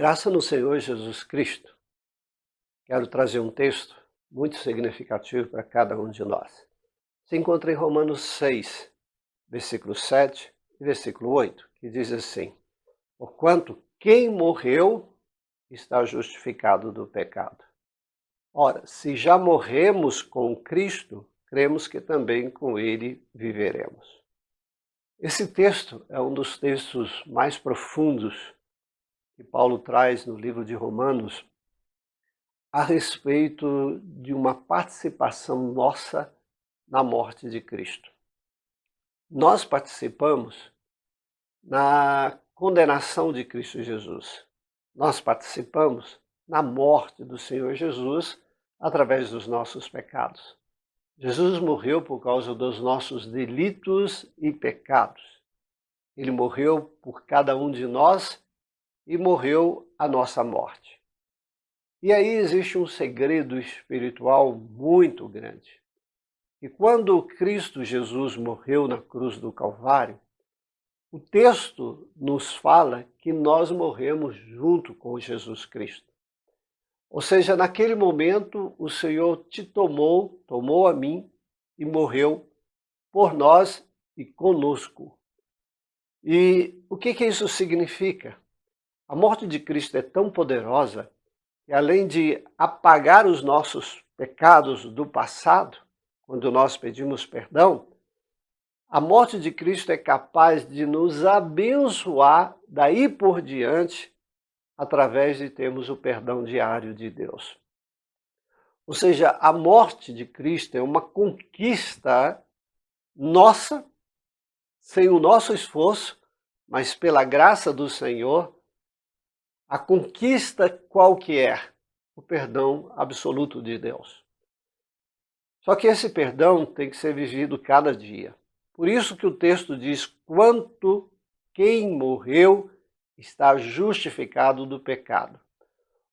Graça no Senhor Jesus Cristo. Quero trazer um texto muito significativo para cada um de nós. Se encontra em Romanos 6, versículo 7 e versículo 8, que diz assim: porquanto quem morreu está justificado do pecado. Ora, se já morremos com Cristo, cremos que também com ele viveremos. Esse texto é um dos textos mais profundos que Paulo traz no livro de Romanos a respeito de uma participação nossa na morte de Cristo. Nós participamos na condenação de Cristo Jesus. Nós participamos na morte do Senhor Jesus através dos nossos pecados. Jesus morreu por causa dos nossos delitos e pecados. Ele morreu por cada um de nós e morreu a nossa morte. E aí existe um segredo espiritual muito grande. E quando Cristo Jesus morreu na cruz do Calvário, o texto nos fala que nós morremos junto com Jesus Cristo. Ou seja, naquele momento o Senhor te tomou a mim e morreu por nós e conosco. E o que isso significa? A morte de Cristo é tão poderosa que, além de apagar os nossos pecados do passado, quando nós pedimos perdão, a morte de Cristo é capaz de nos abençoar daí por diante, através de termos o perdão diário de Deus. Ou seja, a morte de Cristo é uma conquista nossa, sem o nosso esforço, mas pela graça do Senhor. A conquista qual que é? O perdão absoluto de Deus. Só que esse perdão tem que ser vivido cada dia. Por isso que o texto diz: quanto quem morreu está justificado do pecado.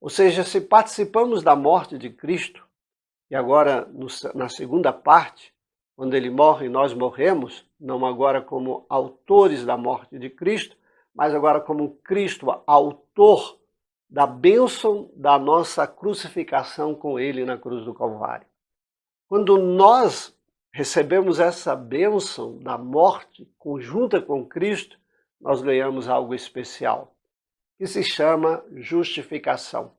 Ou seja, se participamos da morte de Cristo, e agora na segunda parte, quando ele morre e nós morremos, não agora como autores da morte de Cristo, mas agora como Cristo, autor da bênção da nossa crucificação com ele na cruz do Calvário. Quando nós recebemos essa bênção da morte conjunta com Cristo, nós ganhamos algo especial, que se chama justificação,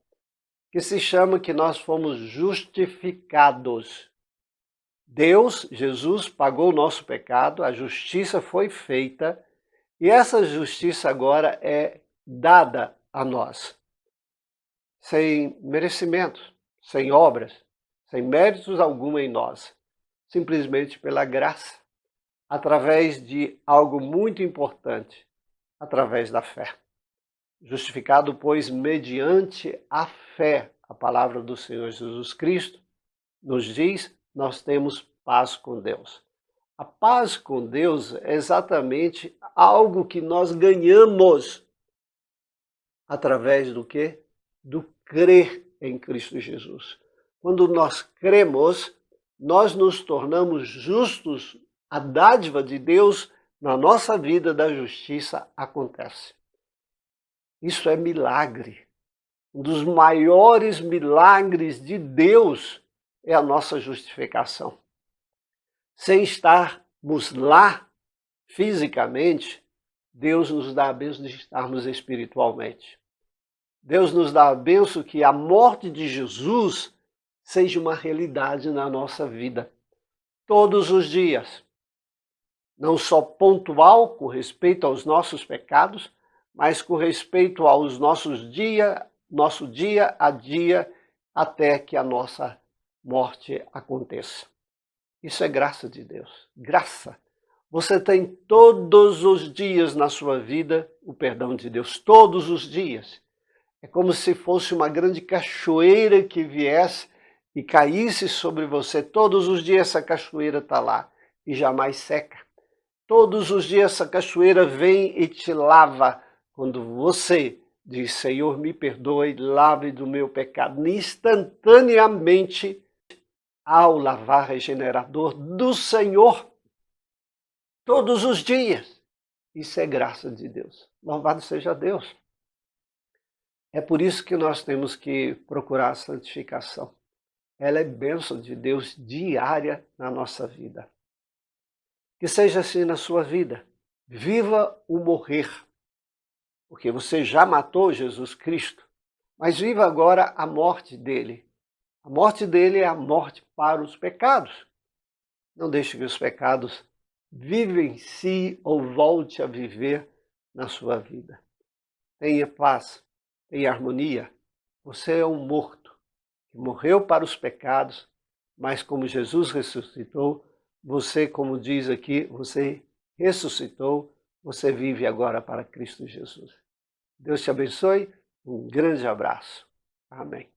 que se chama que nós fomos justificados. Deus, Jesus, pagou o nosso pecado, a justiça foi feita, e essa justiça agora é dada a nós, sem merecimento, sem obras, sem méritos algum em nós, simplesmente pela graça, através de algo muito importante, através da fé. Justificado, pois, mediante a fé, a palavra do Senhor Jesus Cristo nos diz, nós temos paz com Deus. A paz com Deus é exatamente algo que nós ganhamos através do quê? Do crer em Cristo Jesus. Quando nós cremos, nós nos tornamos justos, a dádiva de Deus na nossa vida da justiça acontece. Isso é milagre. Um dos maiores milagres de Deus é a nossa justificação. Sem estarmos lá fisicamente, Deus nos dá a bênção de estarmos espiritualmente. Deus nos dá a bênção que a morte de Jesus seja uma realidade na nossa vida, todos os dias. Não só pontual com respeito aos nossos pecados, mas com respeito aos nosso dia a dia, até que a nossa morte aconteça. Isso é graça de Deus, graça. Você tem todos os dias na sua vida o perdão de Deus, todos os dias. É como se fosse uma grande cachoeira que viesse e caísse sobre você. Todos os dias essa cachoeira está lá e jamais seca. Todos os dias essa cachoeira vem e te lava. Quando você diz: Senhor, me perdoe, lave do meu pecado, instantaneamente, ao lavar regenerador do Senhor, todos os dias. Isso é graça de Deus. Louvado seja Deus. É por isso que nós temos que procurar a santificação. Ela é bênção de Deus diária na nossa vida. Que seja assim na sua vida. Viva o morrer, porque você já matou Jesus Cristo, mas viva agora a morte dele. A morte dele é a morte para os pecados. Não deixe que os pecados vivem em si ou volte a viver na sua vida. Tenha paz, tenha harmonia. Você é um morto que morreu para os pecados, mas como Jesus ressuscitou, você, como diz aqui, você ressuscitou, você vive agora para Cristo Jesus. Deus te abençoe, um grande abraço. Amém.